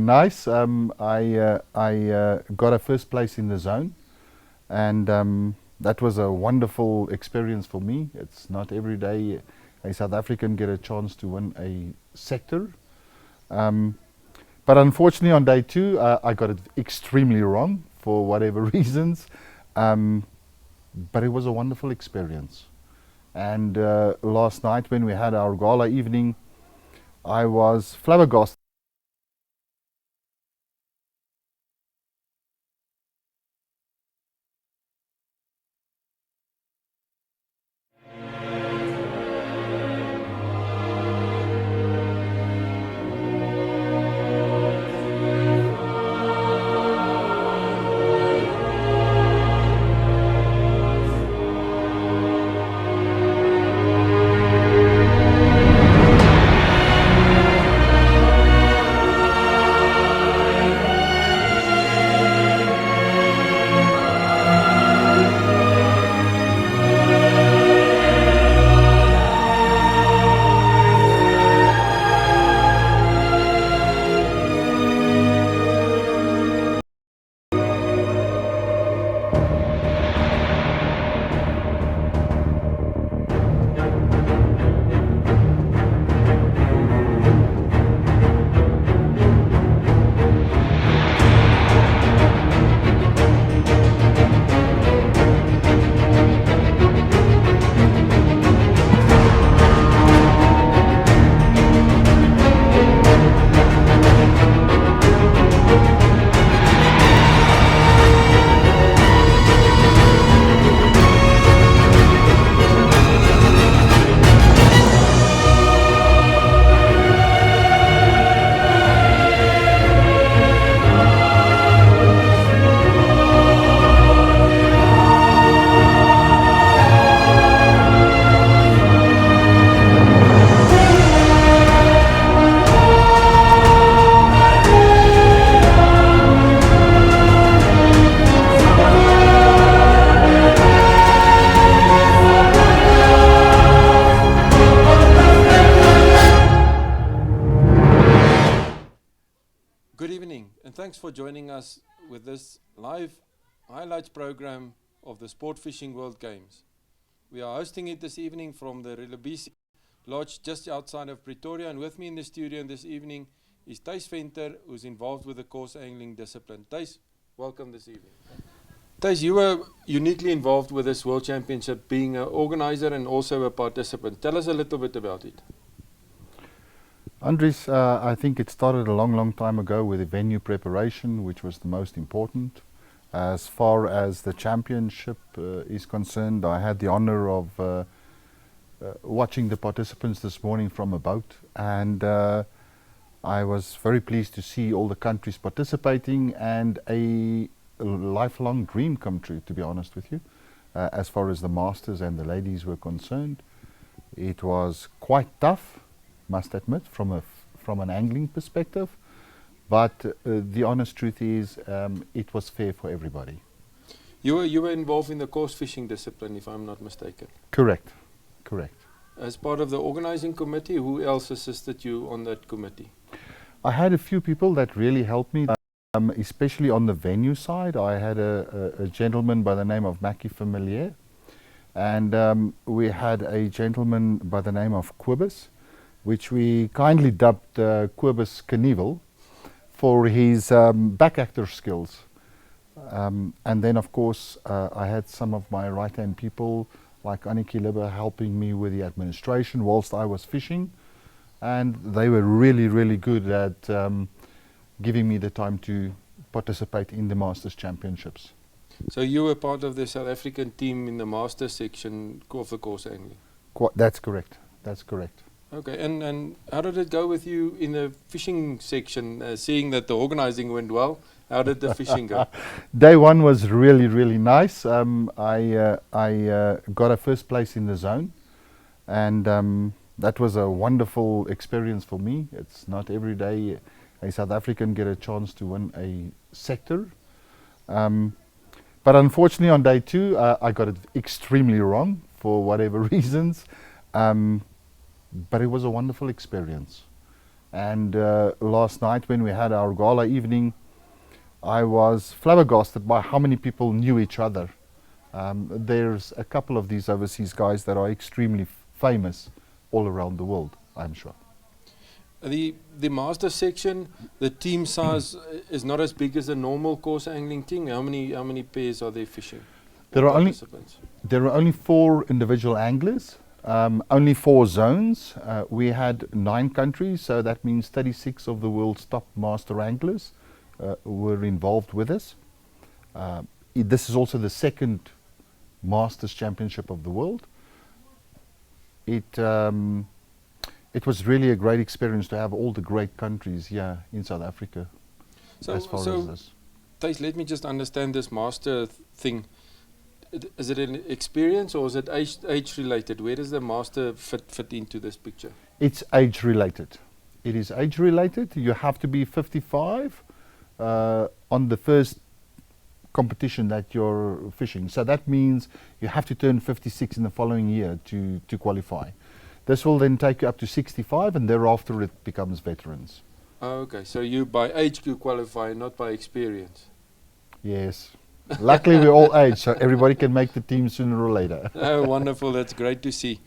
nice. I got a first place in the zone, and that was a wonderful experience for me. It's not every day a South African get a chance to win a sector. But unfortunately on day two, I got it extremely wrong for whatever reasons. But it was a wonderful experience. And last night when we had our gala evening, I was flabbergasted. Good evening, and thanks for joining us with this live highlights program of the Sport Fishing World Games. We are hosting it this evening from the Relebisi Lodge just outside of Pretoria, and with me in the studio this evening is Thys Venter, who's involved with the coarse angling discipline. Thys, welcome this evening. Thys, you were uniquely involved with this World Championship, being an organizer and also a participant. Tell us a little bit about it. Andries, I think it started a long time ago with the venue preparation, which was the most important. As far as the championship is concerned, I had the honor of watching the participants this morning from a boat, and I was very pleased to see all the countries participating, and a lifelong dream come true, to be honest with you, as far as the masters and the ladies were concerned. It was quite tough, must admit, from an angling perspective, but the honest truth is it was fair for everybody. You were involved in the coarse fishing discipline, if I'm not mistaken. Correct. As part of the organizing committee, who else assisted you on that committee? I had a few people that really helped me, especially on the venue side. I had a gentleman by the name of Mackie Familier, and we had a gentleman by the name of Coarse, which we kindly dubbed Coarse Knievel for his back actor skills. And then of course I had some of my right hand people like Anniki Libbe helping me with the administration whilst I was fishing, and they were really good at giving me the time to participate in the Masters Championships. So you were part of the South African team in the Masters section of the coarse angling? That's correct. Okay, and how did it go with you in the fishing section, seeing that the organizing went well? How did the fishing go? Day one was really nice. I got a first place in the zone, and that was a wonderful experience for me. It's not every day a South African get a chance to win a sector. But unfortunately on day two, I got it extremely wrong for whatever reasons. But it was a wonderful experience, And last night when we had our gala evening, I was flabbergasted by how many people knew each other. There's a couple of these overseas guys that are extremely famous all around the world, I'm sure. The master section, the team size is not as big as a normal course angling team. How many pairs are they fishing? There are only 4 individual anglers, only 4 zones. We had 9 countries, so that means 36 of the world's top master anglers were involved with us. This is also the second Masters Championship of the world. It was really a great experience to have all the great countries here in South Africa. So, as far as this. Thijs, let me just understand this master thing. Is it an experience or is it age related? Where does the master fit into this picture? It's age related. It is age related. You have to be 55 on the first competition that you're fishing. So that means you have to turn 56 in the following year to qualify. This will then take you up to 65 and thereafter it becomes veterans. Oh, okay, so you by age you qualify, not by experience. Yes. Luckily we're all age, so everybody can make the team sooner or later. Oh, wonderful, that's great to see.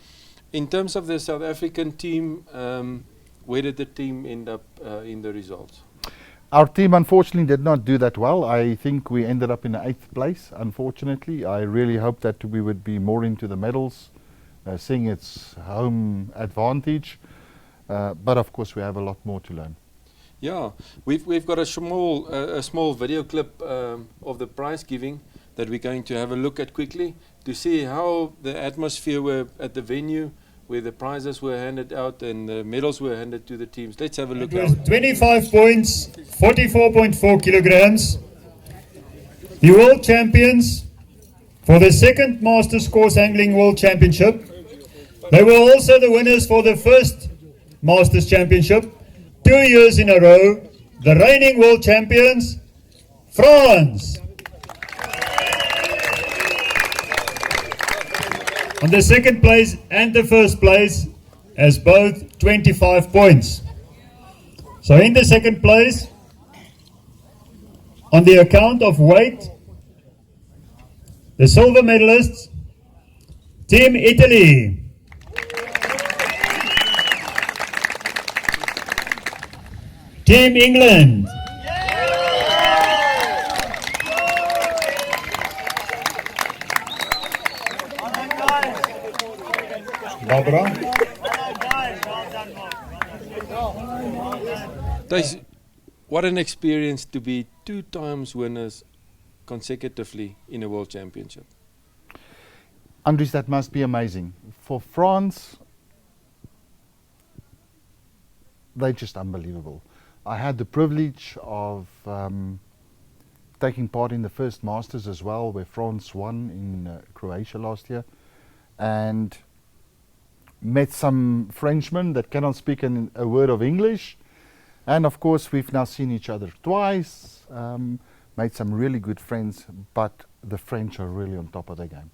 In terms of the South African team, where did the team end up in the results? Our team unfortunately did not do that well. I think we ended up in 8th place, unfortunately. I really hope that we would be more into the medals, seeing its home advantage. But of course we have a lot more to learn. Yeah, we've got a small video clip of the prize giving that we're going to have a look at quickly to see how the atmosphere were at the venue, where the prizes were handed out and the medals were handed to the teams. Let's have a look. It was 25 points, 44.4 kilograms. The world champions for the second Masters Coarse Angling World Championship. They were also the winners for the first Masters Championship, 2 years in a row. The reigning world champions, France. On the second place and the first place as both 25 points. So in the second place, on the account of weight, the silver medalists, Team Italy. Team England. Barbara. Thijs, what an experience to be 2 times winners consecutively in a world championship. Andries, that must be amazing. For France, they're just unbelievable. I had the privilege of taking part in the first Masters as well, where France won in Croatia last year, and met some Frenchmen that cannot speak a word of English. And of course, we've now seen each other twice, made some really good friends, but the French are really on top of their game.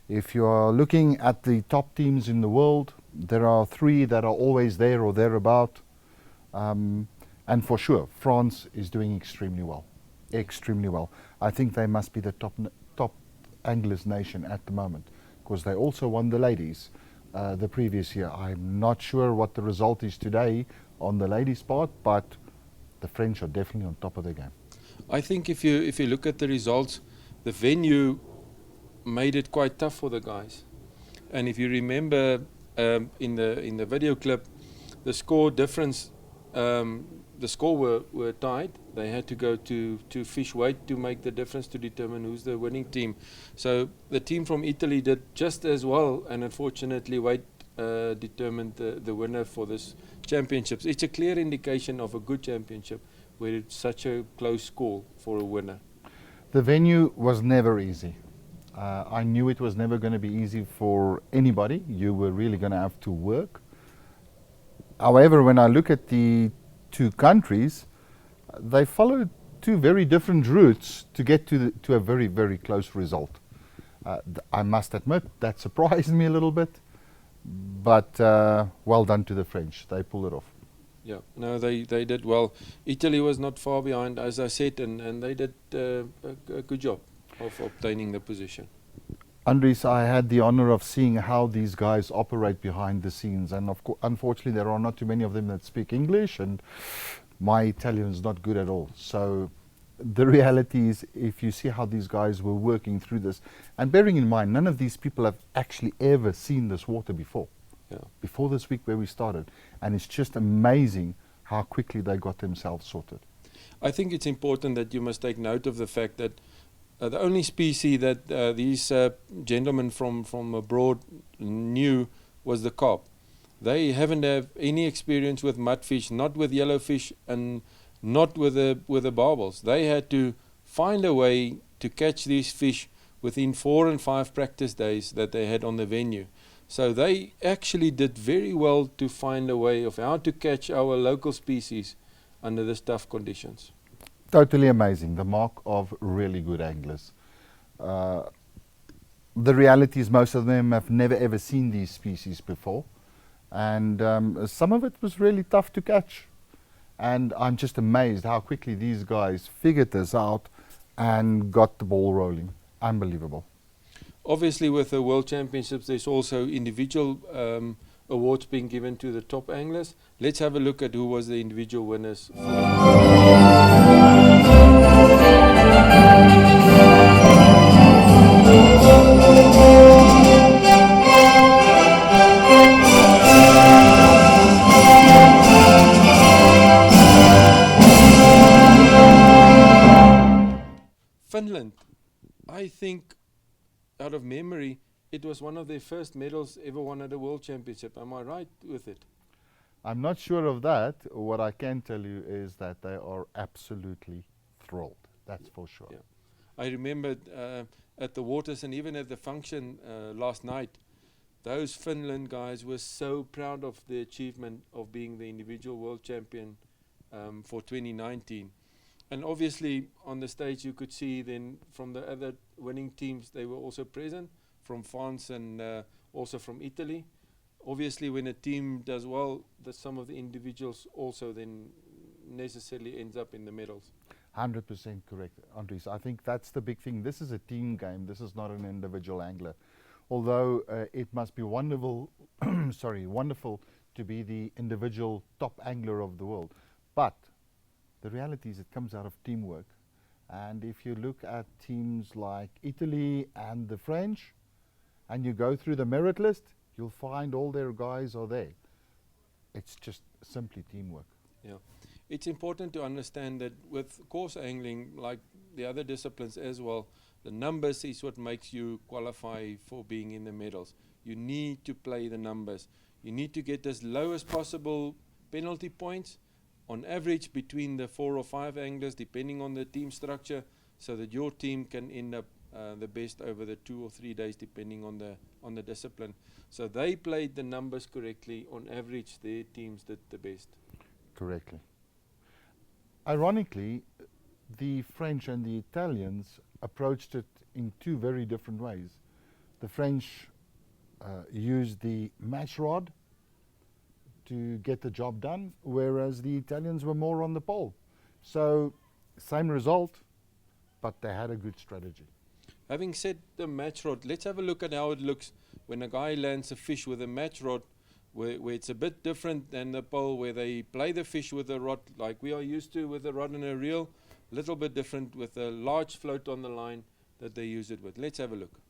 If you are looking at the top teams in the world, there are 3 that are always there or thereabout. And for sure, France is doing extremely well. Extremely well. I think they must be the top anglers nation at the moment, because they also won the ladies the previous year. I'm not sure what the result is today on the ladies' part, but the French are definitely on top of their game. I think if you look at the results, the venue made it quite tough for the guys. And if you remember in the video clip, the score difference, the score were tied. They had to go to fish weight to make the difference to determine who's the winning team. So the team from Italy did just as well, and unfortunately weight determined the winner for this championships. It's a clear indication of a good championship where it's such a close score for a winner. The venue was never easy. I knew it was never going to be easy for anybody. You were really going to have to work. However, when I look at the 2 countries, they followed 2 very different routes to get to a very, very close result. I must admit, that surprised me a little bit, but well done to the French. They pulled it off. Yeah, no, they did well. Italy was not far behind, as I said, and they did a good job of obtaining the position. Andres, I had the honor of seeing how these guys operate behind the scenes, and unfortunately there are not too many of them that speak English, and my Italian is not good at all. So the reality is, if you see how these guys were working through this, and bearing in mind, none of these people have actually ever seen this water before. Yeah. Before this week where we started, and it's just amazing how quickly they got themselves sorted. I think it's important that you must take note of the fact that the only species that these gentlemen from abroad knew was the carp. They haven't had any experience with mudfish, not with yellowfish, and not with the barbels. They had to find a way to catch these fish within 4 and 5 practice days that they had on the venue. So they actually did very well to find a way of how to catch our local species under the tough conditions. Totally amazing, the mark of really good anglers. The reality is most of them have never ever seen these species before, and some of it was really tough to catch. And I'm just amazed how quickly these guys figured this out and got the ball rolling. Unbelievable. Obviously, with the World Championships, there's also individual awards being given to the top anglers. Let's have a look at who was the individual winners. Finland, I think, out of memory, it was one of their first medals ever won at a World Championship. Am I right with it? I'm not sure of that. What I can tell you is that they are absolutely thrilled. That's for sure. Yeah. I remember at the waters and even at the function last night, those Finland guys were so proud of the achievement of being the individual world champion for 2019. And obviously on the stage you could see then from the other winning teams, they were also present, from France and also from Italy. Obviously when a team does well, some of the individuals also then necessarily ends up in the medals. 100% correct, Andres. I think that's the big thing. This is a team game. This is not an individual angler. Although it must be wonderful, wonderful to be the individual top angler of the world. But the reality is it comes out of teamwork. And if you look at teams like Italy and the French, and you go through the merit list, you'll find all their guys are there. It's just simply teamwork. Yeah. It's important to understand that with coarse angling, like the other disciplines as well, the numbers is what makes you qualify for being in the medals. You need to play the numbers. You need to get as low as possible penalty points, on average between the 4 or 5 anglers, depending on the team structure, so that your team can end up the best over the 2 or 3 days, depending on the discipline. So they played the numbers correctly. On average, their teams did the best. Correctly. Ironically, the French and the Italians approached it in 2 very different ways. The French used the match rod to get the job done, whereas the Italians were more on the pole. So, same result, but they had a good strategy. Having said the match rod, let's have a look at how it looks when a guy lands a fish with a match rod, where it's a bit different than the pole, where they play the fish with a rod like we are used to with a rod and a reel. A little bit different with a large float on the line that they use it with. Let's have a look.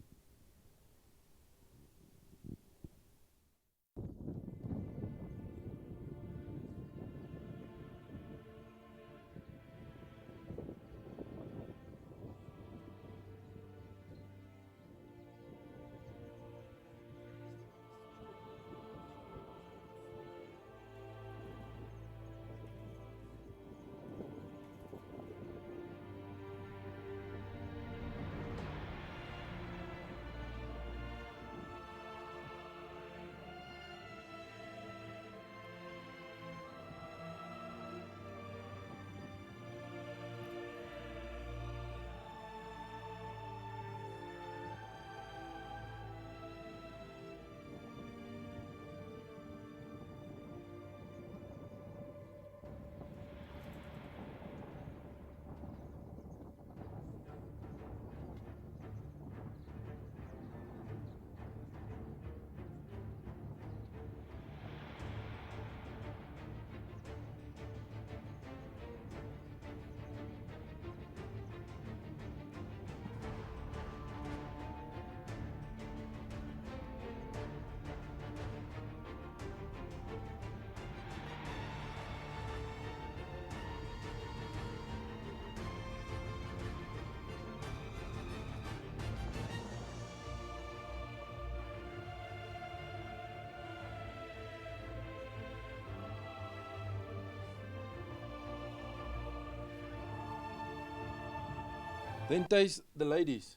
Then there's the ladies.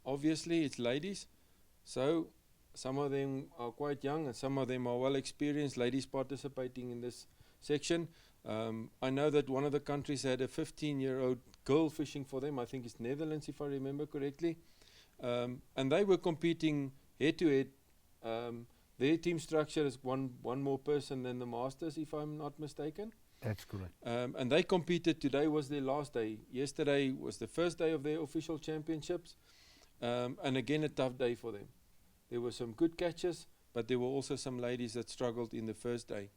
Obviously, it's ladies. So some of them are quite young and some of them are well experienced ladies participating in this section. I know that one of the countries had a 15-year-old girl fishing for them. I think it's Netherlands, if I remember correctly. And they were competing head-to-head. Their team structure is one more person than the Masters, if I'm not mistaken. That's correct. And they competed. Today was their last day. Yesterday was the first day of their official championships. And again, a tough day for them. There were some good catches, but there were also some ladies that struggled in the first day.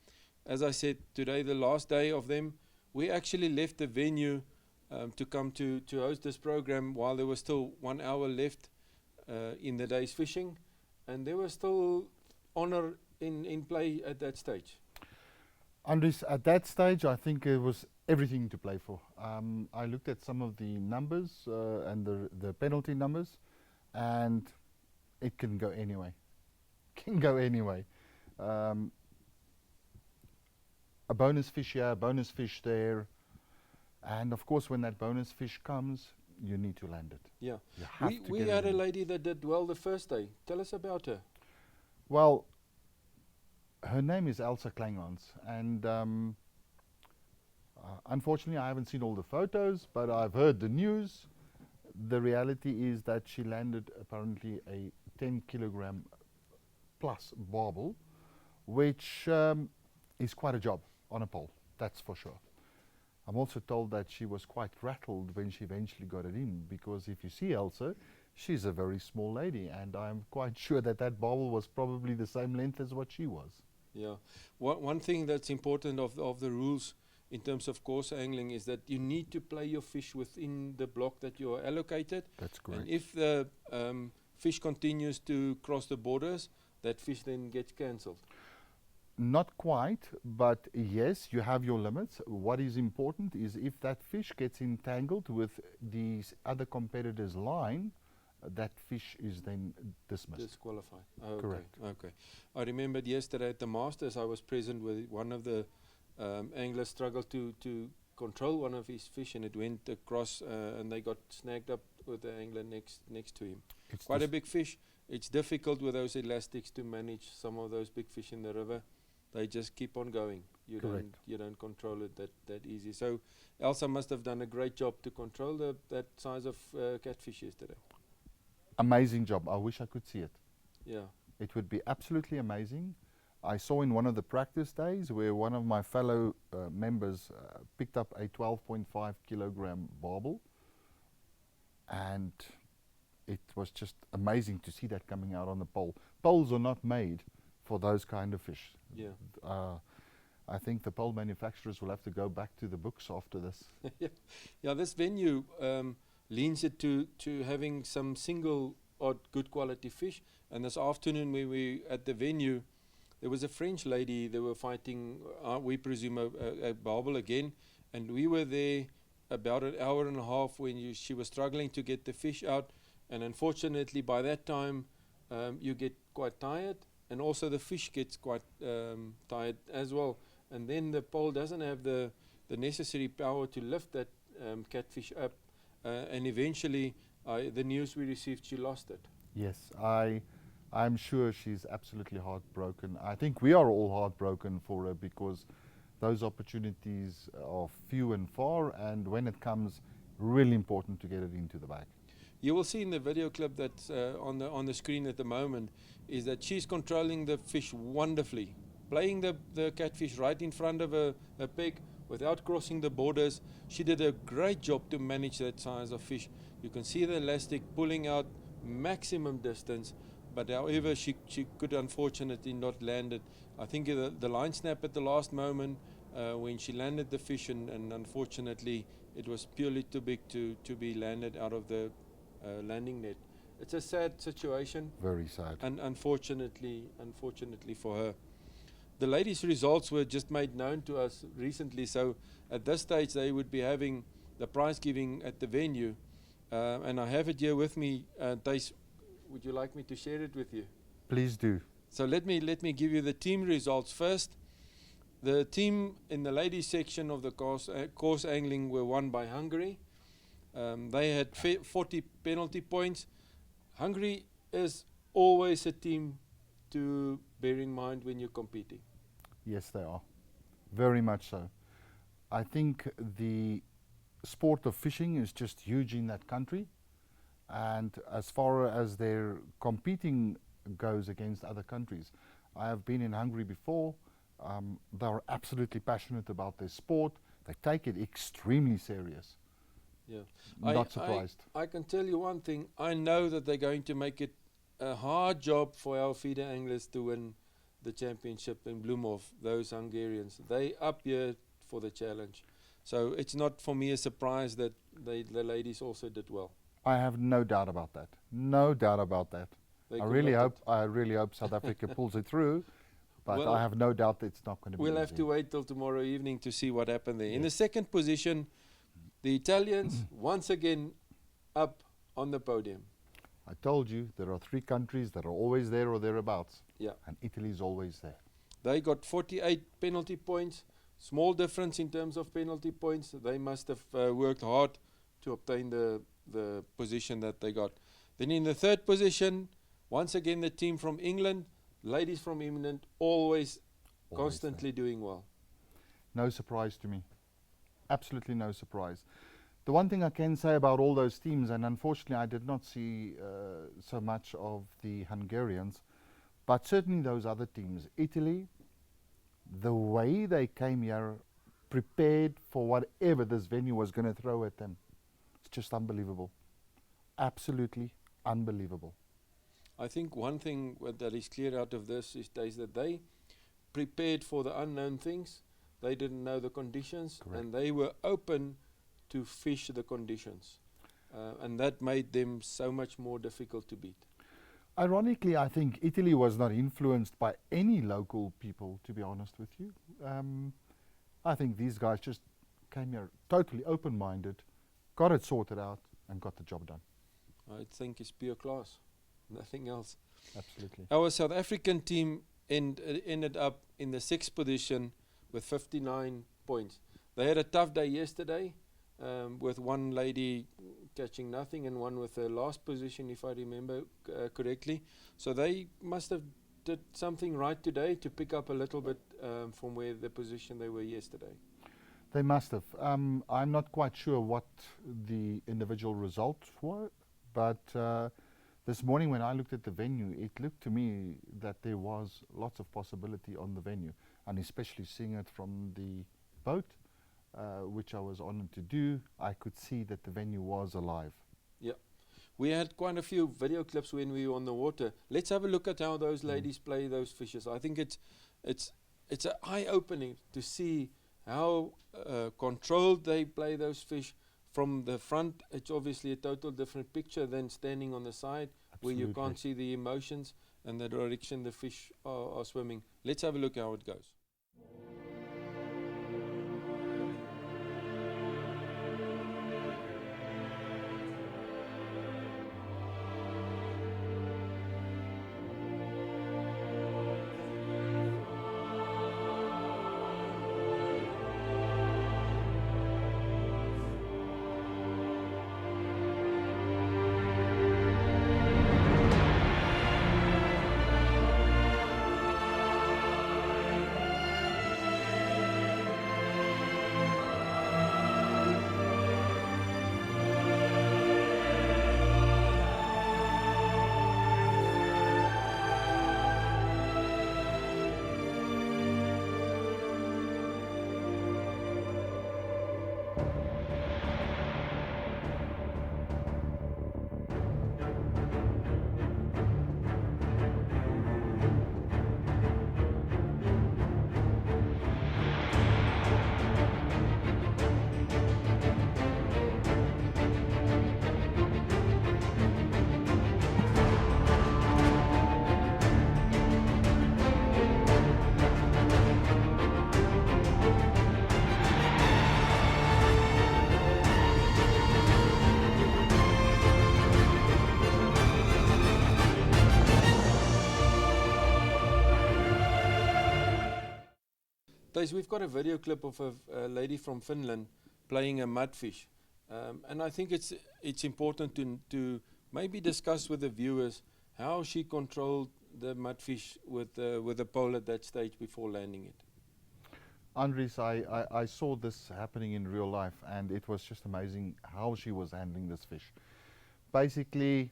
As I said, today, the last day of them, we actually left the venue to come to host this program while there was still 1 hour left in the day's fishing. And there was still honor in play at that stage. Andries, at that stage, I think it was everything to play for. I looked at some of the numbers and the penalty numbers, and it can go anyway. Can go anyway. A bonus fish here, a bonus fish there, and of course, when that bonus fish comes, you need to land it. Yeah, You have to we get it had a in. lady that did well the first day. Tell us about her. Well, her name is Elsa Kleinmans, and unfortunately I haven't seen all the photos, but I've heard the news. The reality is that she landed apparently a 10 kilogram plus barbel, which is quite a job on a pole, that's for sure. I'm also told that she was quite rattled when she eventually got it in, because if you see Elsa, she's a very small lady, and I'm quite sure that that barbel was probably the same length as what she was. Yeah, one thing that's important of the rules in terms of coarse angling is that you need to play your fish within the block that you are allocated. That's correct. And if the fish continues to cross the borders, that fish then gets cancelled. Not quite, but yes, you have your limits. What is important is if that fish gets entangled with these other competitors' line, that fish is then dismissed. Disqualified. Okay. Correct. Okay. I remembered yesterday at the Masters, I was present with one of the anglers struggled to control one of his fish, and it went across, and they got snagged up with the angler next to him. It's Quite a big fish. It's difficult with those elastics to manage some of those big fish in the river. They just keep on going. You don't control it that easy. So Elsa must have done a great job to control that size of catfish yesterday. amazing job. I wish I could see it. Yeah. It would be absolutely amazing. I saw in one of the practice days where one of my fellow members picked up a 12.5 kilogram barbel, and it was just amazing to see that coming out on the pole. Poles are not made for those kind of fish. Yeah. I think the pole manufacturers will have to go back to the books after this. Yeah, this venue leans it to having some single odd good quality fish. And this afternoon when we at the venue, there was a French lady, they were fighting, we presume a barbel again, and we were there about an hour and a half when she was struggling to get the fish out, and unfortunately by that time you get quite tired, and also the fish gets quite tired as well, and then the pole doesn't have the necessary power to lift that catfish up, and eventually the news we received, she lost it. Yes, I'm sure she's absolutely heartbroken. I think we are all heartbroken for her because those opportunities are few and far, and when it comes, really important to get it into the bag. You will see in the video clip that's on the screen at the moment is that she's controlling the fish wonderfully, playing the catfish right in front of a peg without crossing the borders. She did a great job to manage that size of fish. You can see the elastic pulling out maximum distance, but however she could unfortunately not land it. I think the line snap at the last moment when she landed the fish, and unfortunately it was purely too big to be landed out of the landing net. It's a sad situation. Very sad. And unfortunately for her. The ladies' results were just made known to us recently, so at this stage they would be having the prize giving at the venue, and I have it here with me. Thijs, would you like me to share it with you? Please do. So let me give you the team results first. The team in the ladies section of the course angling were won by Hungary. They had 40 penalty points. Hungary is always a team to bear in mind when you're competing. Yes, they are. Very much so. I think the sport of fishing is just huge in that country. And as far as their competing goes against other countries, I have been in Hungary before. They are absolutely passionate about their sport. They take it extremely serious. Yeah. Not surprised. I can tell you one thing. I know that they're going to make it a hard job for our feeder anglers to win the championship in Bloemhof, those Hungarians. They up here for the challenge. So it's not for me a surprise that the ladies also did well. I have no doubt about that. No doubt about that. They I really committed. hope South Africa pulls it through, but Well, I have no doubt that it's not going to be We'll easy. have to wait till tomorrow evening to see what happened there. In the Yes. second position, the Italians once again up on the podium. I told you there are 3 countries that are always there or thereabouts, Yeah. and Italy is always there. They got 48 penalty points. Small difference in terms of penalty points. They must have worked hard to obtain the position that they got. Then in the third position, once again the team from England, ladies from England, always constantly doing well. No surprise to me. Absolutely no surprise. The one thing I can say about all those teams, and unfortunately I did not see so much of the Hungarians, but certainly those other teams, Italy, the way they came here prepared for whatever this venue was going to throw at them, it's just unbelievable. Absolutely unbelievable. I think one thing that is clear out of this is that they prepared for the unknown things. They didn't know the conditions. Correct. And they were open to fish the conditions. And that made them so much more difficult to beat. Ironically, I think Italy was not influenced by any local people, to be honest with you. I think these guys just came here totally open-minded, got it sorted out, and got the job done. I think it's pure class, nothing else. Absolutely. Our South African team ended up in the 6th position with 59 points. They had a tough day yesterday, with one lady catching nothing and one with the last position, if I remember correctly. So they must have did something right today to pick up a little bit from where the position they were yesterday. They must have. I'm not quite sure what the individual results were, but this morning when I looked at the venue, it looked to me that there was lots of possibility on the venue, and especially seeing it from the boat, which I was honoured to do, I could see that the venue was alive. Yeah. We had quite a few video clips when we were on the water. Let's have a look at how those ladies play those fishes. I think it's an eye-opening to see how controlled they play those fish. From the front, it's obviously a total different picture than standing on the side. Absolutely. Where you can't see the emotions and the direction the fish are swimming. Let's have a look how it goes. We've got a video clip of a lady from Finland playing a mudfish. And I think it's important to maybe discuss with the viewers how she controlled the mudfish with the pole at that stage before landing it. Andries, I saw this happening in real life, and it was just amazing how she was handling this fish. Basically,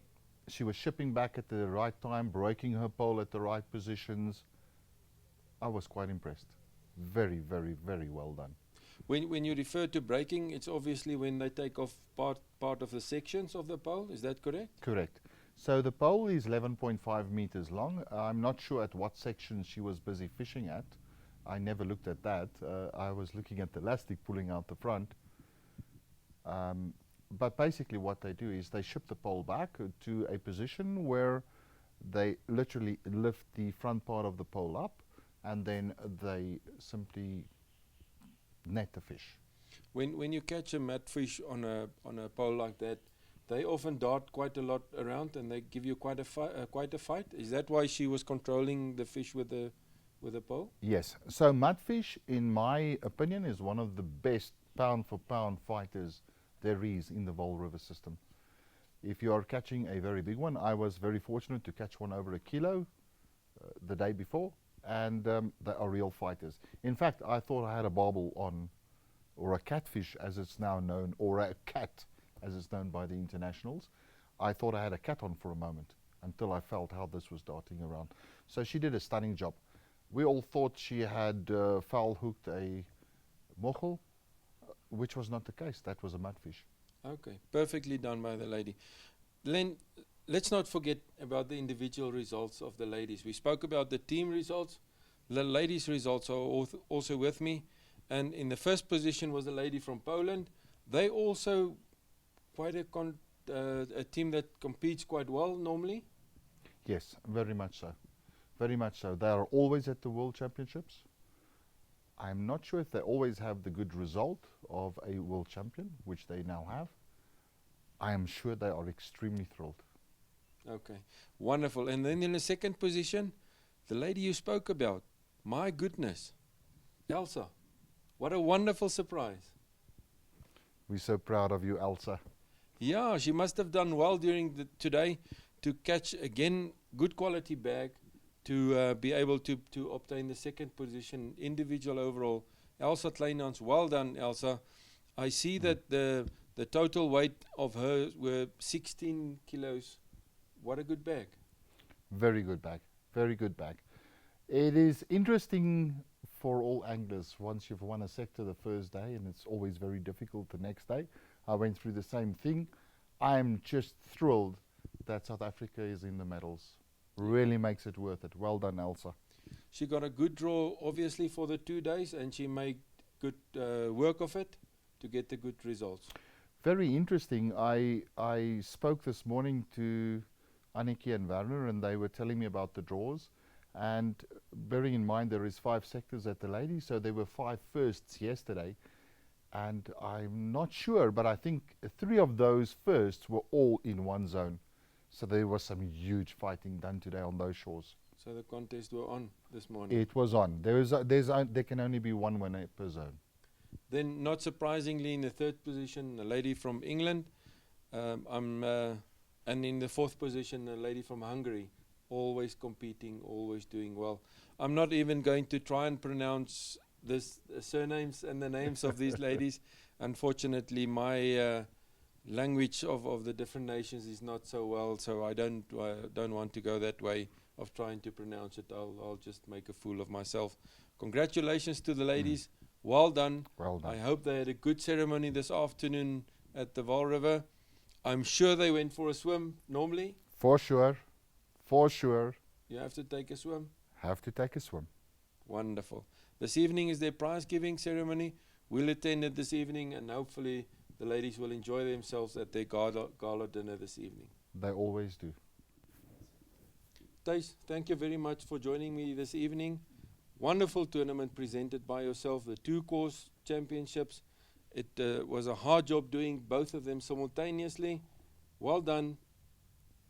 she was shipping back at the right time, breaking her pole at the right positions. I was quite impressed. Very, very, very well done. When you refer to breaking, it's obviously when they take off part of the sections of the pole. Is that correct? Correct. So the pole is 11.5 meters long. I'm not sure at what section she was busy fishing at. I never looked at that. I was looking at the elastic pulling out the front. But basically what they do is they ship the pole back to a position where they literally lift the front part of the pole up, and then they simply net the fish. When you catch a mudfish on a pole like that, they often dart quite a lot around, and they give you quite a fight. Is that why she was controlling the fish with the pole? Yes. So mudfish, in my opinion, is one of the best pound for pound fighters there is in the Vaal River system. If you are catching a very big one, I was very fortunate to catch one over a kilo the day before, and they are real fighters. In fact, I thought I had a barbel on, or a catfish as it's now known, or a cat as it's known by the internationals. I thought I had a cat on for a moment until I felt how this was darting around. So she did a stunning job. We all thought she had foul hooked a mochel, which was not the case. That was a mudfish. Okay, perfectly done by the lady. Len, let's not forget about the individual results of the ladies. We spoke about the team results. The ladies' results are also with me. And in the first position was a lady from Poland. They also quite a team that competes quite well normally. Yes, very much so. Very much so. They are always at the World Championships. I'm not sure if they always have the good result of a world champion, which they now have. I am sure they are extremely thrilled. Okay, wonderful. And then in the second position, the lady you spoke about. My goodness, Elsa. What a wonderful surprise. We're so proud of you, Elsa. Yeah, she must have done well during today to catch, again, good quality bag, to be able to obtain the second position, individual overall. Elsa Kleinans, well done, Elsa. I see that the total weight of her were 16 kilos. What a good bag. Very good bag. Very good bag. It is interesting for all anglers once you've won a sector the first day, and it's always very difficult the next day. I went through the same thing. I'm just thrilled that South Africa is in the medals. Really makes it worth it. Well done, Elsa. She got a good draw, obviously, for the 2 days, and she made good work of it to get the good results. Very interesting. I spoke this morning to Anneke and Werner, and they were telling me about the draws. And bearing in mind there is 5 sectors at the ladies, so there were 5 firsts yesterday. And I'm not sure, but I think 3 of those firsts were all in one zone. So there was some huge fighting done today on those shores. So the contests were on this morning. It was on. There can only be one winner per zone. Then, not surprisingly, in the third position, a lady from England. And in the fourth position, a lady from Hungary. Always competing, always doing well. I'm not even going to try and pronounce this surnames and the names of these ladies. Unfortunately, my language of the different nations is not so well, so I don't want to go that way of trying to pronounce it. I'll just make a fool of myself. Congratulations to the ladies. Well done. Well done. I hope they had a good ceremony this afternoon at the Vaal River. I'm sure they went for a swim normally. For sure. For sure. You have to take a swim. Have to take a swim. Wonderful. This evening is their prize giving ceremony. We'll attend it this evening, and hopefully the ladies will enjoy themselves at their gala dinner this evening. They always do. Thijs, thank you very much for joining me this evening. Wonderful tournament presented by yourself, the 2 course championships. It was a hard job doing both of them simultaneously. Well done.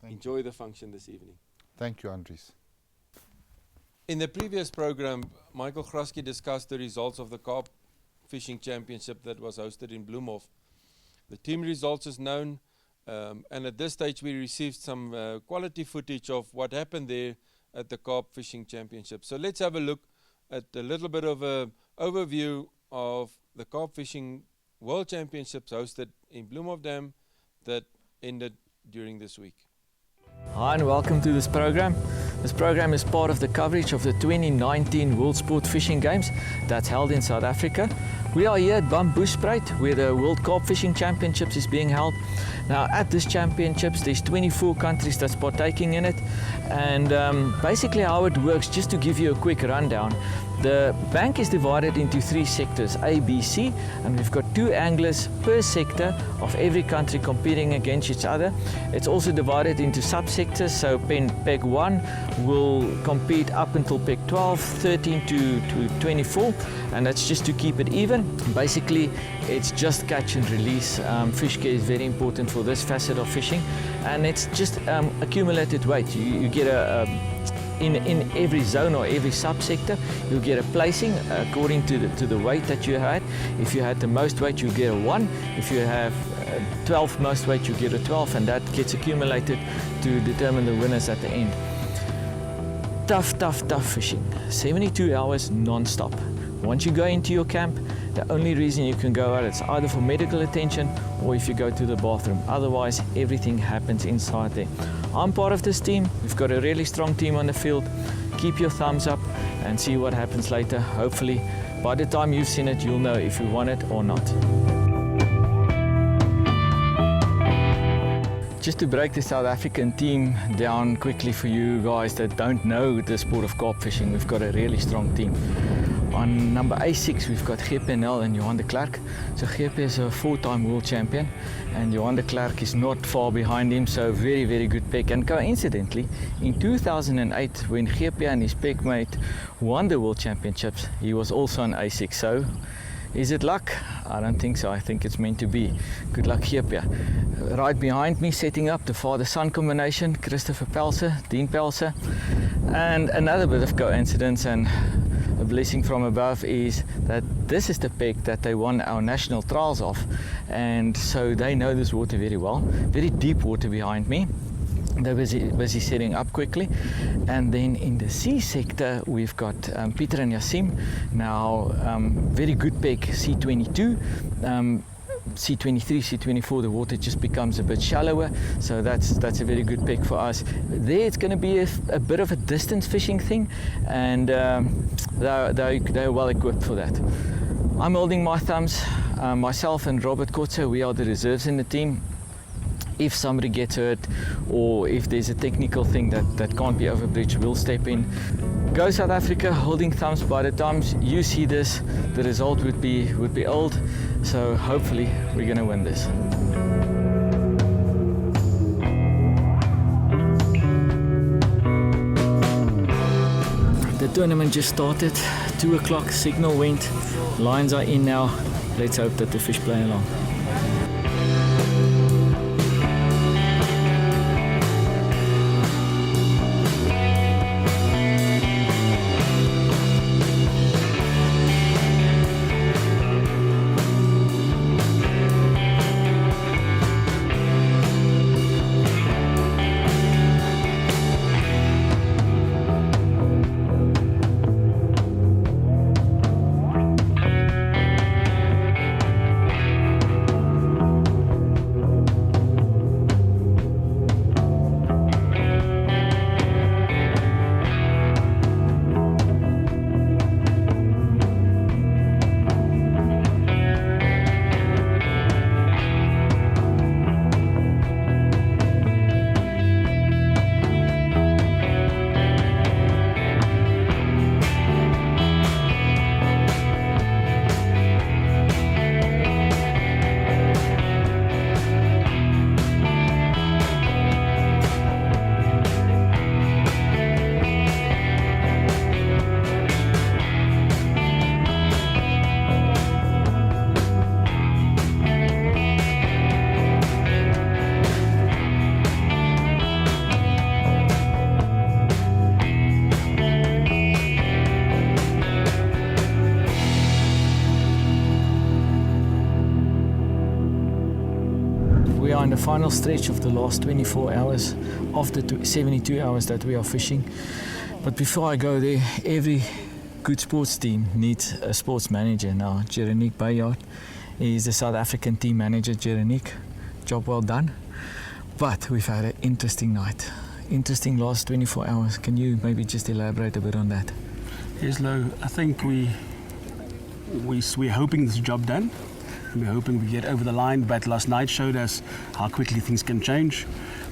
Enjoy the function this evening. Thank you, Andries. In the previous program, Michael Grasky discussed the results of the Carp Fishing Championship that was hosted in Bloemhof. The team results is known, and at this stage we received some quality footage of what happened there at the Carp Fishing Championship. So let's have a look at a little bit of an overview of the Carp Fishing World Championships hosted in Bloemhofdam that ended during this week. Hi and welcome to this program. This program is part of the coverage of the 2019 World Sport Fishing Games that's held in South Africa. We are here at Bushspruit where the World Carp Fishing Championships is being held. Now at this championships there's 24 countries that's partaking in it, and basically how it works, just to give you a quick rundown, the bank is divided into 3 sectors, A, B, C, and we've got 2 anglers per sector of every country competing against each other. It's also divided into subsectors, so peg 1 will compete up until peg 12, 13 to 24, and that's just to keep it even. Basically it's just catch and release. Fish care is very important for this facet of fishing, and it's just accumulated weight. You get in every zone or every subsector, you'll get a placing according to the weight that you had. If you had the most weight, you get a 1. If you have 12 most weight, you get a 12, and that gets accumulated to determine the winners at the end. Tough fishing. 72 hours non-stop. Once you go into your camp, the only reason you can go out is either for medical attention or if you go to the bathroom. Otherwise, everything happens inside there. I'm part of this team. We've got a really strong team on the field. Keep your thumbs up and see what happens later. Hopefully, by the time you've seen it, you'll know if you won it or not. Just to break the South African team down quickly for you guys that don't know the sport of carp fishing, we've got a really strong team. On number A6 we've got Gepe Nel and Johan de Klerk. So Gepe is a 4-time world champion and Johan de Klerk is not far behind him, so very good pick. And coincidentally, in 2008 when Gepe and his packmate won the world championships, he was also on A6. So is it luck? I don't think so. I think it's meant to be. Good luck, Gepe. Right behind me, setting up the father-son combination, Christopher Pelser, Dean Pelser. And another bit of coincidence and a blessing from above is that this is the peg that they won our national trials of, and so they know this water very well. Very deep water behind me. They're busy setting up quickly. And then in the C sector we've got Peter and Yasim. Now very good peg, C22. C23, C24, the water just becomes a bit shallower, so that's a very good pick for us. There it's going to be a bit of a distance fishing thing, and they're well equipped for that. I'm holding my thumbs. Myself and Robert Coarse, we are the reserves in the team. If somebody gets hurt or if there's a technical thing that can't be overbridged, we'll step in. Go South Africa, holding thumbs. By the time you see this, the result would be old. So hopefully we're going to win this. The tournament just started. 2 o'clock, signal went. Lines are in now. Let's hope that the fish play along. we are in the final stretch of the last 24 hours of the 72 hours that we are fishing. But before I go there, every good sports team needs a sports manager. Now, Jeronique Bayard is the South African team manager. Jeronique, job well done. But we've had an interesting night. Interesting last 24 hours. Can you maybe just elaborate a bit on that? Yes, Lo, I think we're hoping this job done. We're hoping we get over the line, but last night showed us how quickly things can change.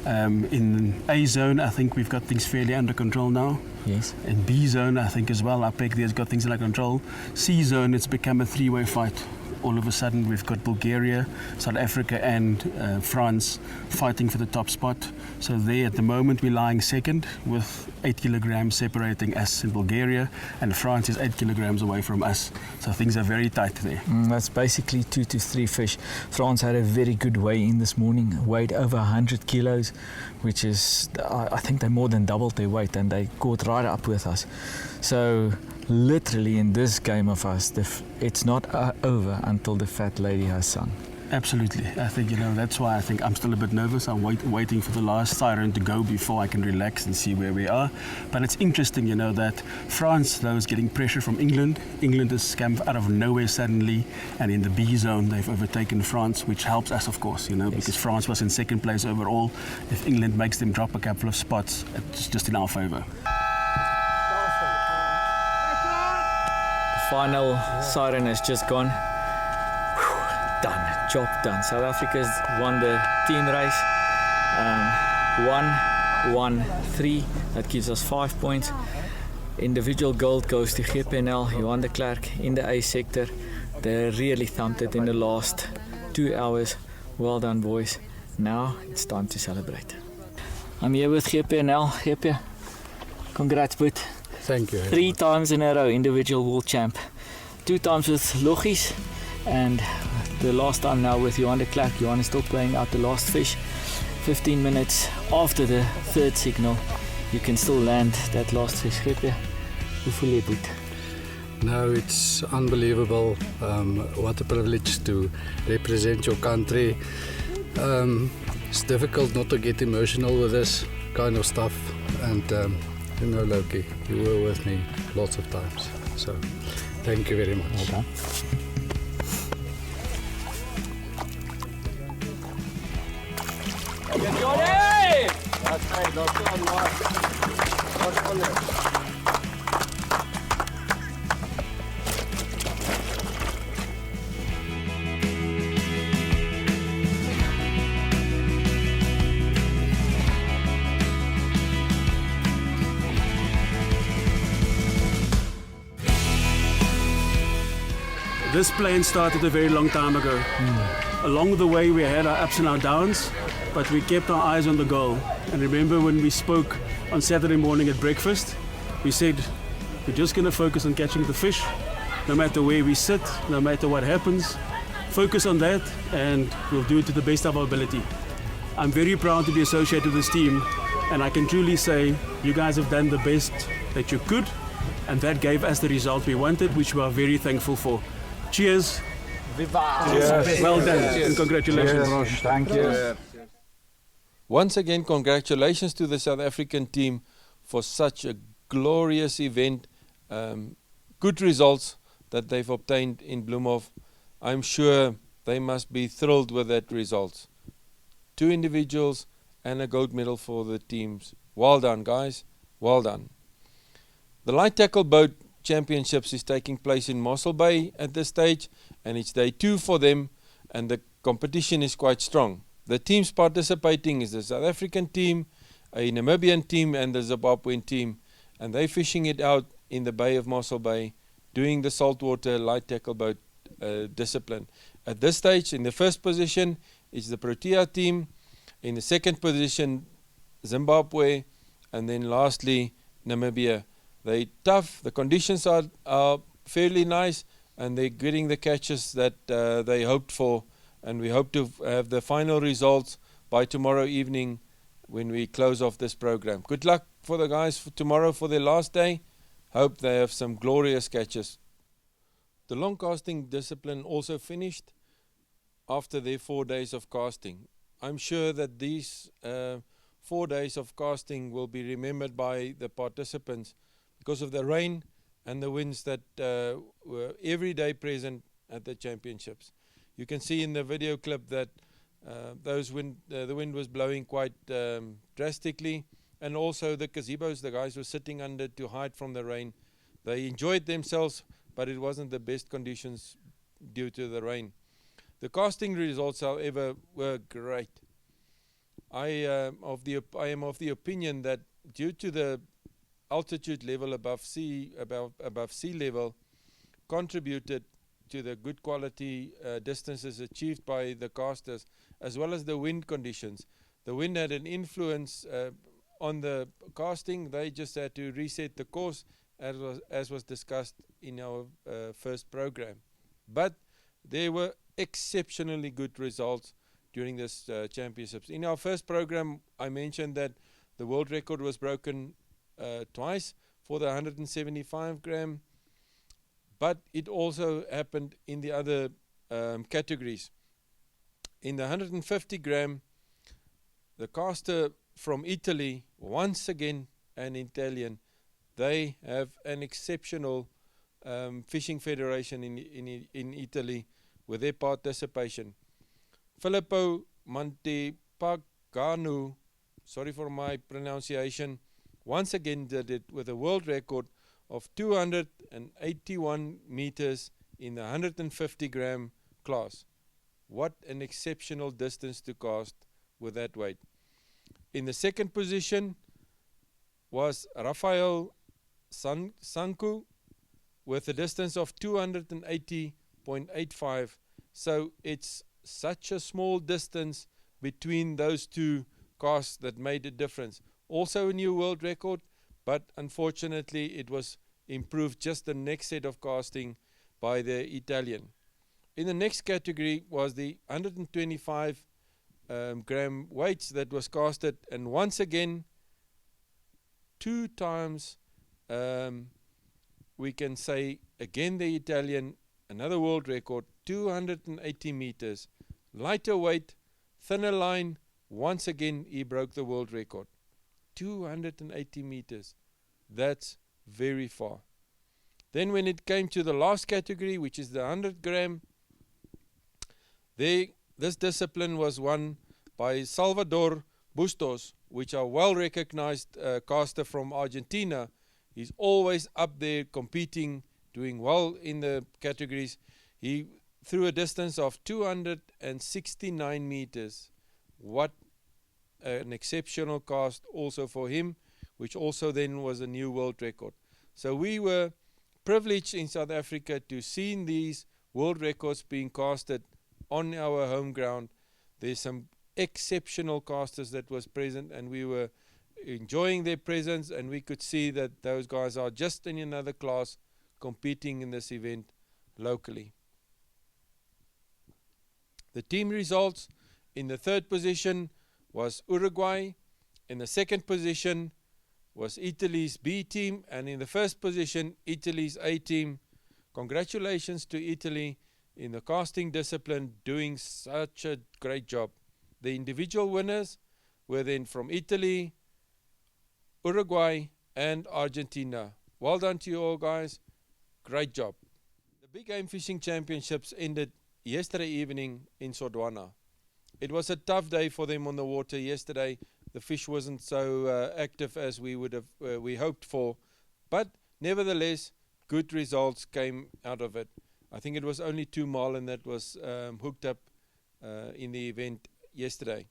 In A zone, I think we've got things fairly under control now. Yes. In B zone, I think as well, APEC there's got things under control. C zone, it's become a three-way fight. All of a sudden, we've got Bulgaria, South Africa and France fighting for the top spot. So there, at the moment, we're lying second with 8 kilograms separating us and Bulgaria, and France is 8 kilograms away from us. So things are very tight there. That's basically 2 to 3 fish. France had a very good weigh-in this morning, weighed over 100 kilos, which is, I think they more than doubled their weight, and they caught right up with us. So literally in this game of us, it's not over until the fat lady has sung. Absolutely. I think, that's why I think I'm still a bit nervous. I'm waiting for the last siren to go before I can relax and see where we are. But it's interesting, that France, though, is getting pressure from England. England has come out of nowhere suddenly, and in the B zone, they've overtaken France, which helps us, of course, Yes. because France was in second place overall. If England makes them drop a couple of spots, it's just in our favour. Final siren has just gone. Whew, done, job done. South Africa's won the team race. 1-1-3. That gives us 5 points. Individual gold goes to GPNL, Johan de Klerk in the A sector. They really thumped it in the last 2 hours. Well done, boys. Now it's time to celebrate. I'm here with GPNL. GP, congrats, boot. Thank you. 3 times in a row individual world champ. 2 times with Loggies, and the last time now with Johan de Klerk. Johan is still playing out the last fish. 15 minutes after the third signal, you can still land that last fish. Hoe voel jy, boet? No, it's unbelievable. What a privilege to represent your country. It's difficult not to get emotional with this kind of stuff, and Loki, you were with me lots of times, so thank you very much. Okay. This plan started a very long time ago. Along the way, we had our ups and our downs, but we kept our eyes on the goal. And remember when we spoke on Saturday morning at breakfast, we said, we're just going to focus on catching the fish, no matter where we sit, no matter what happens. Focus on that, and we'll do it to the best of our ability. I'm very proud to be associated with this team, and I can truly say you guys have done the best that you could, and that gave us the result we wanted, which we are very thankful for. Cheers. Viva! Cheers. Well done, and congratulations. Cheers. Thank you. Once again, congratulations to the South African team for such a glorious event. Good results that they've obtained in Bloemhof. I'm sure they must be thrilled with that result. 2 individuals and a gold medal for the teams. Well done, guys. Well done. The light tackle boat championships is taking place in Mossel Bay at this stage, and it's day 2 for them, and the competition is quite strong. The teams participating is the South African team, a Namibian team, and the Zimbabwean team, and they're fishing it out in the Bay of Mossel Bay, doing the saltwater light tackle boat discipline. At this stage, in the first position is the Protea team, in the second position Zimbabwe, and then lastly Namibia. They're tough, the conditions are fairly nice, and they're getting the catches that they hoped for, and we hope to have the final results by tomorrow evening when we close off this program. Good luck for the guys for tomorrow for their last day. Hope they have some glorious catches. The long casting discipline also finished after their 4 days of casting. I'm sure that these 4 days of casting will be remembered by the participants because of the rain and the winds that were every day present at the championships. You can see in the video clip that the wind was blowing quite drastically, and also the gazebos the guys were sitting under to hide from the rain. They enjoyed themselves, but it wasn't the best conditions due to the rain. The casting results, however, were great. I am of the opinion that due to the altitude level above sea level contributed to the good quality distances achieved by the casters, as well as the wind conditions. The wind had an influence on the casting. They just had to reset the course as was discussed in our first program. But there were exceptionally good results during this championships. In our first program, I mentioned that the world record was broken twice for the 175 gram, but it also happened in the other categories. In the 150 gram, the caster from Italy, once again an Italian, they have an exceptional fishing federation in Italy with their participation. Filippo Montepagano, sorry for my pronunciation, once again did it with a world record of 281 meters in the 150 gram class. What an exceptional distance to cast with that weight. In the second position was Rafael Sanku with a distance of 280.85. So it's such a small distance between those two casts that made a difference. Also a new world record, but unfortunately it was improved just the next set of casting by the Italian. In the next category was the 125 gram weights that was casted, and once again 2 times we can say again the Italian, another world record, 280 meters, lighter weight, thinner line. Once again he broke the world record, 280 meters. That's very far. Then when it came to the last category, which is the 100 gram, this discipline was won by Salvador Bustos, which are well recognized caster from Argentina. He's always up there competing, doing well in the categories. He threw a distance of 269 meters. What an exceptional cast also for him, which also then was a new world record. So we were privileged in South Africa to see these world records being casted on our home ground. There's some exceptional casters that was present, and we were enjoying their presence, and we could see that those guys are just in another class competing in this event locally. The team results: in the third position was Uruguay, in the second position was Italy's B team, and in the first position Italy's A team. Congratulations to Italy in the casting discipline, doing such a great job. The individual winners were then from Italy, Uruguay and Argentina. Well done to you all, guys. Great job. The Big Game Fishing Championships ended yesterday evening in Sodwana. It was a tough day for them on the water yesterday. The fish wasn't so active as we would have we hoped for, but nevertheless good results came out of it. I think it was only 2 marlin that was hooked up in the event yesterday.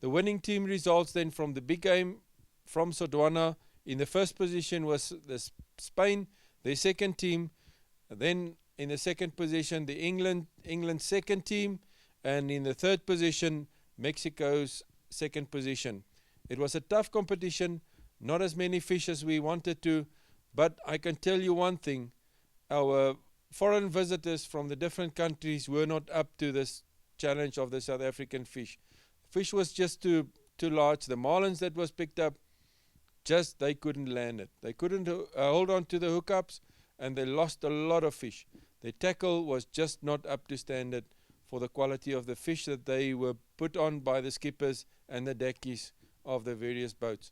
The winning team results then from the big game from Sodwana. In the first position was Spain, their second team. Then in the second position, the England second team. And in the third position, Mexico's second position. It was a tough competition, not as many fish as we wanted to, but I can tell you one thing, our foreign visitors from the different countries were not up to this challenge of the South African fish. Fish was just too large. The marlins that was picked up, they couldn't land it. They couldn't hold on to the hookups, and they lost a lot of fish. Their tackle was just not up to standard for the quality of the fish that they were put on by the skippers and the deckies of the various boats.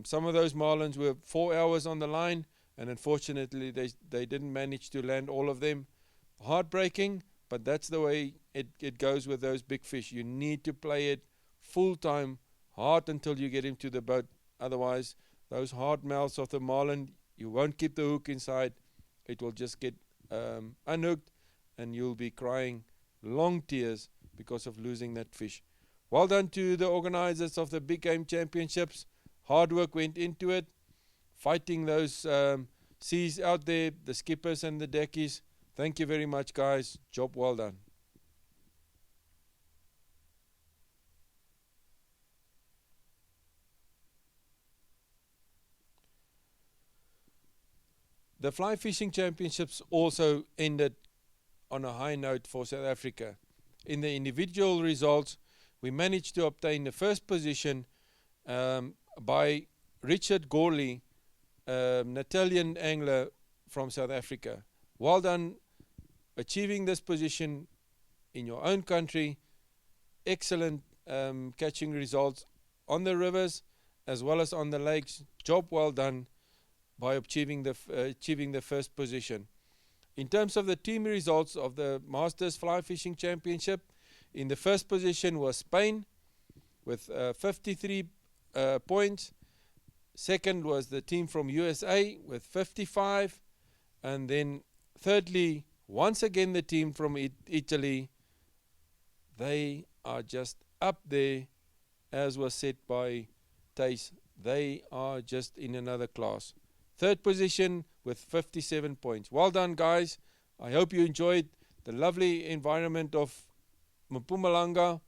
Some of those marlins were 4 hours on the line, and unfortunately they didn't manage to land all of them. Heartbreaking, but that's the way it goes with those big fish. You need to play it full time, hard until you get into the boat. Otherwise, those hard mouths of the marlin, you won't keep the hook inside. It will just get unhooked, and you'll be crying long tears because of losing that fish. Well done to the organizers of the Big Game Championships. Hard work went into it, fighting those seas out there, the skippers and the deckies. Thank you very much, guys. Job well done. The Fly Fishing Championships also ended on a high note for South Africa. In the individual results, we managed to obtain the first position by Richard Gorley, an Italian angler from South Africa. Well done achieving this position in your own country. Excellent catching results on the rivers as well as on the lakes. Job well done by achieving the first position. In terms of the team results of the Masters Fly Fishing Championship, in the first position was Spain with 53 points. Second was the team from USA with 55. And then thirdly, once again the team from Italy. They are just up there, as was said by Tace. They are just in another class. Third position with 57 points. Well done, guys. I hope you enjoyed the lovely environment of Mpumalanga,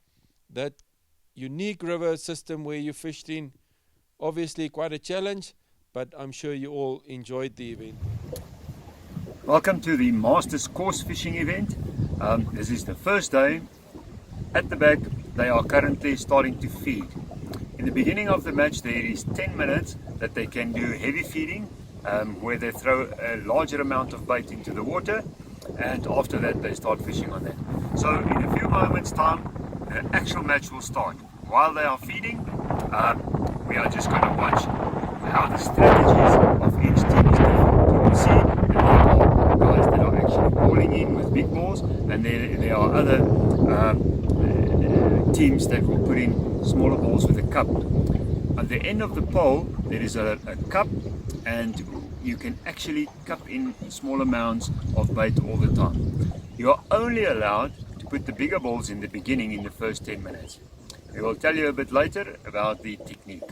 that unique river system where you fished in. Obviously quite a challenge, but I'm sure you all enjoyed the event. Welcome to the Masters Coarse fishing event. This is the first day. At the back, they are currently starting to feed. In the beginning of the match, there is 10 minutes that they can do heavy feeding, where they throw a larger amount of bait into the water, and after that they start fishing on that. So in a few moments time, the actual match will start. While they are feeding, we are just going to watch how the strategies of each team is different. You can see that there are guys that are actually bowling in with big balls, and there are other teams that will put in smaller balls with a cup. At the end of the pole, there is a cup, and you can actually cup in small amounts of bait all the time. You are only allowed to put the bigger balls in the beginning, in the first 10 minutes. We will tell you a bit later about the technique.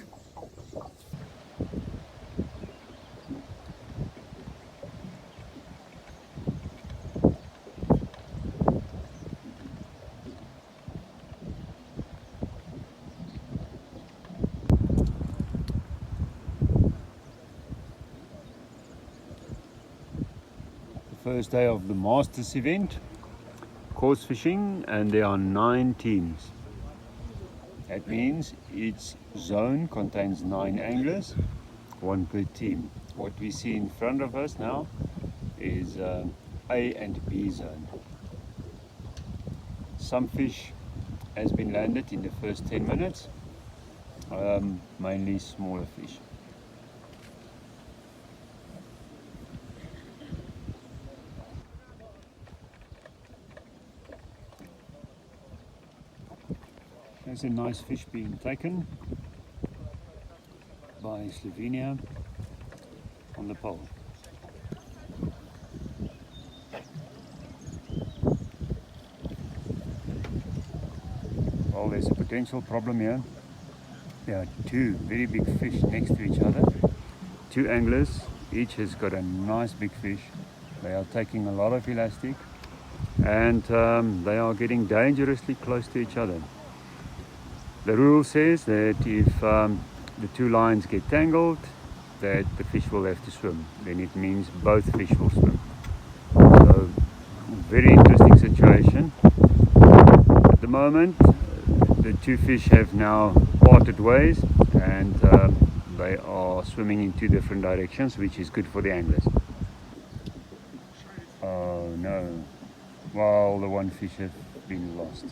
First day of the Masters event, coarse fishing, and there are 9 teams. That means each zone contains 9 anglers, 1 per team. What we see in front of us now is A and B zone. Some fish has been landed in the first 10 minutes, mainly smaller fish. There's a nice fish being taken by Slovenia on the pole. Well, there's a potential problem here. There are 2 very big fish next to each other. 2 anglers, each has got a nice big fish. They are taking a lot of elastic, and they are getting dangerously close to each other. The rule says that if the 2 lines get tangled, that the fish will have to swim. Then it means both fish will swim. So, very interesting situation. At the moment, the 2 fish have now parted ways, and they are swimming in 2 different directions, which is good for the anglers. Oh no. Well, the one fish been lost.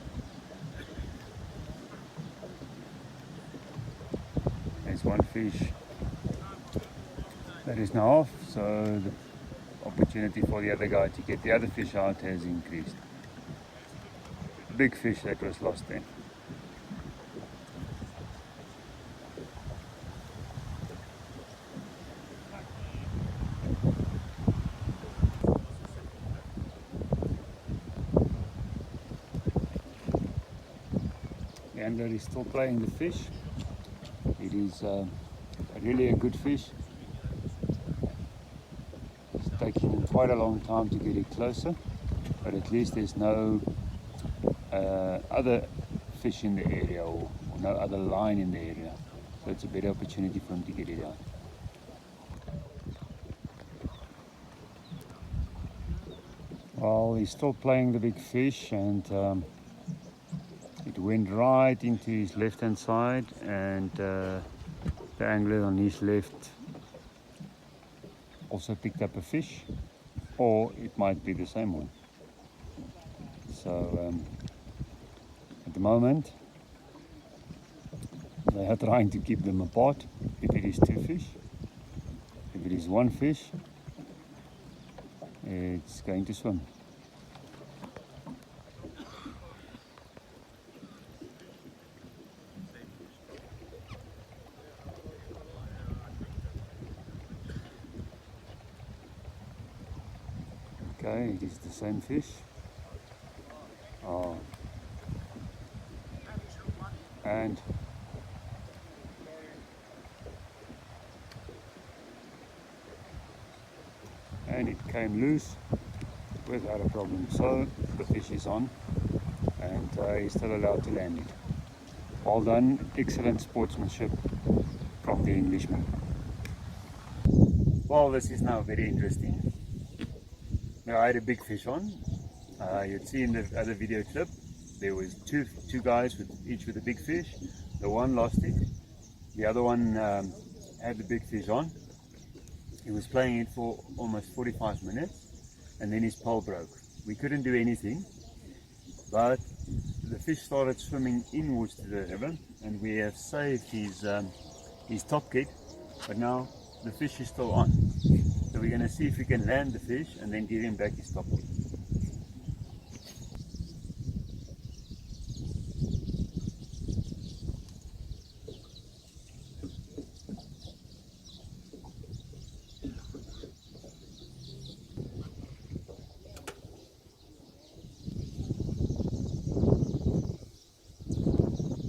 There's one fish that is now off, so the opportunity for the other guy to get the other fish out has increased. Big fish that was lost then. The angler is still playing the fish. It is really a good fish. It's taking him quite a long time to get it closer, but at least there's no other fish in the area or no other line in the area. So it's a better opportunity for him to get it out. Well, he's still playing the big fish, and it went right into his left hand side, and the angler on his left also picked up a fish, or it might be the same one. So at the moment they are trying to keep them apart. If it is two fish, if it is one fish, it's going to swim. Okay, it is the same fish. Oh. And it came loose without a problem. So the fish is on, and he's still allowed to land it. Well done, excellent sportsmanship from the Englishman. Well, this is now very interesting. Now, I had a big fish on. You'd see in the other video clip, there was two guys each with a big fish. The one lost it. The other one had the big fish on. He was playing it for almost 45 minutes, and then his pole broke. We couldn't do anything, but the fish started swimming inwards to the river, and we have saved his top kit, but now the fish is still on. So we're going to see if we can land the fish and then give him back his top kit.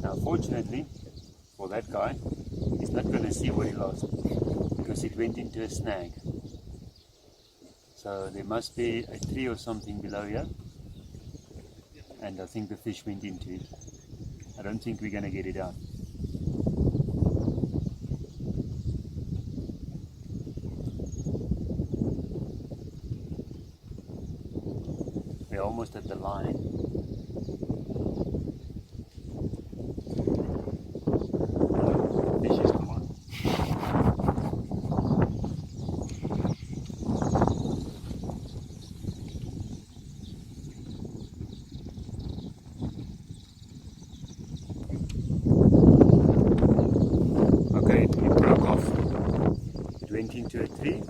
Now, fortunately for that guy, he's not going to see what he lost because it went into a snag. So there must be a tree or something below here, and I think the fish went into it. I don't think we're going to get it out. We're almost at the line. Fish is come on. Okay, it broke off. It went into a tree,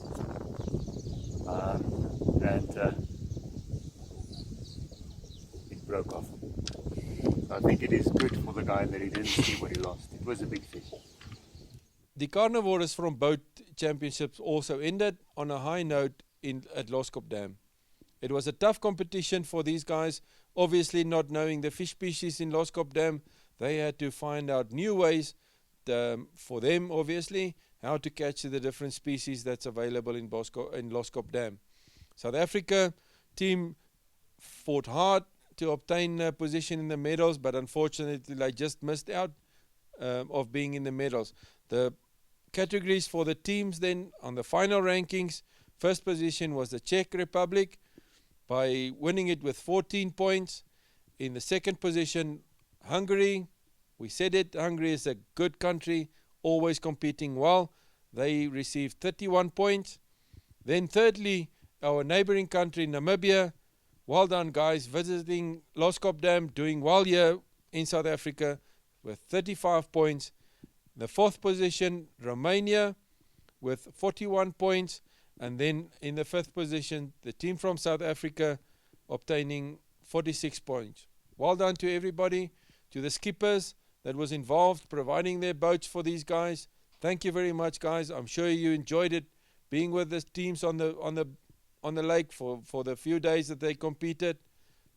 and it broke off. So I think it is good for the guy that he didn't see what he lost. It was a big fish. The carnivores from boat championships also ended on a high note at Loskop Dam. It was a tough competition for these guys, obviously not knowing the fish species in Loskop Dam. They had to find out new ways for them, obviously, how to catch the different species that's available in Loskop Dam. South Africa team fought hard to obtain a position in the medals, but unfortunately they just missed out of being in the medals. The categories for the teams then on the final rankings, first position was the Czech Republic by winning it with 14 points. In the second position, Hungary. We said it, Hungary is a good country, always competing well. They received 31 points. Then thirdly, our neighboring country, Namibia, Well done, guys, visiting Loskop Dam, doing well here in South Africa with 35 points. The fourth position, Romania, with 41 points. And then in the fifth position, the team from South Africa obtaining 46 points. Well done to everybody, to the skippers that was involved, providing their boats for these guys. Thank you very much, guys. I'm sure you enjoyed it, being with the teams on the lake for the few days that they competed.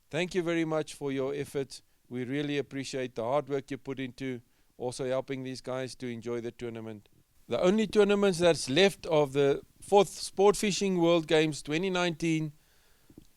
Thank you very much for your efforts. We really appreciate the hard work you put into also helping these guys to enjoy the tournament. The only tournaments that's left of the 4th Sport Fishing World Games 2019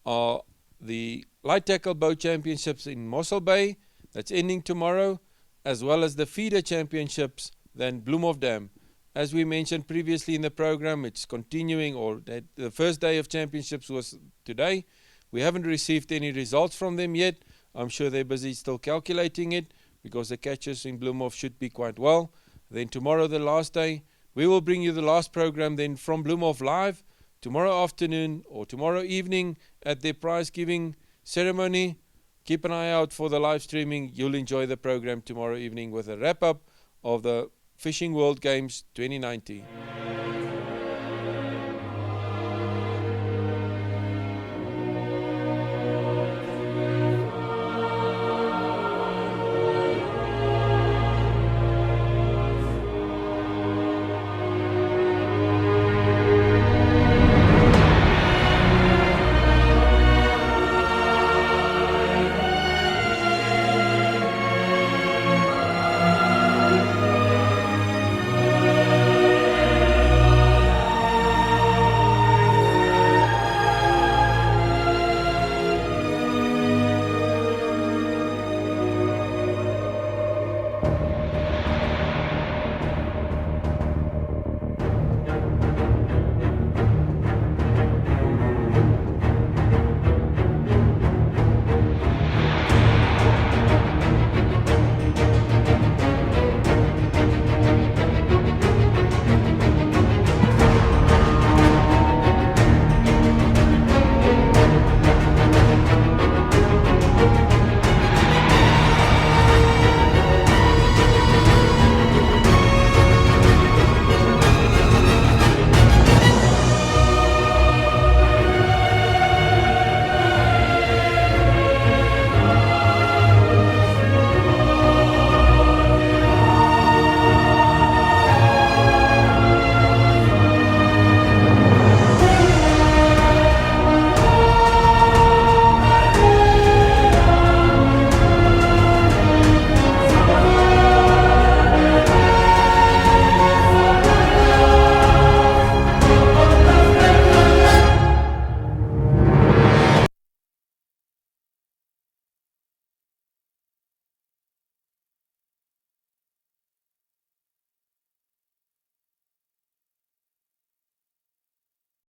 are the Light Tackle Boat Championships in Mossel Bay, that's ending tomorrow, as well as the Feeder Championships then Bloemhof Dam. As we mentioned previously in the program, it's continuing, or the first day of championships was today. We haven't received any results from them yet. I'm sure they're busy still calculating it, because the catches in Bloemhof should be quite well. Then tomorrow, the last day, we will bring you the last program then from Bloemhof live tomorrow afternoon or tomorrow evening at their prize giving ceremony. Keep an eye out for the live streaming. You'll enjoy the program tomorrow evening with a wrap up of the Fishing World Games 2019.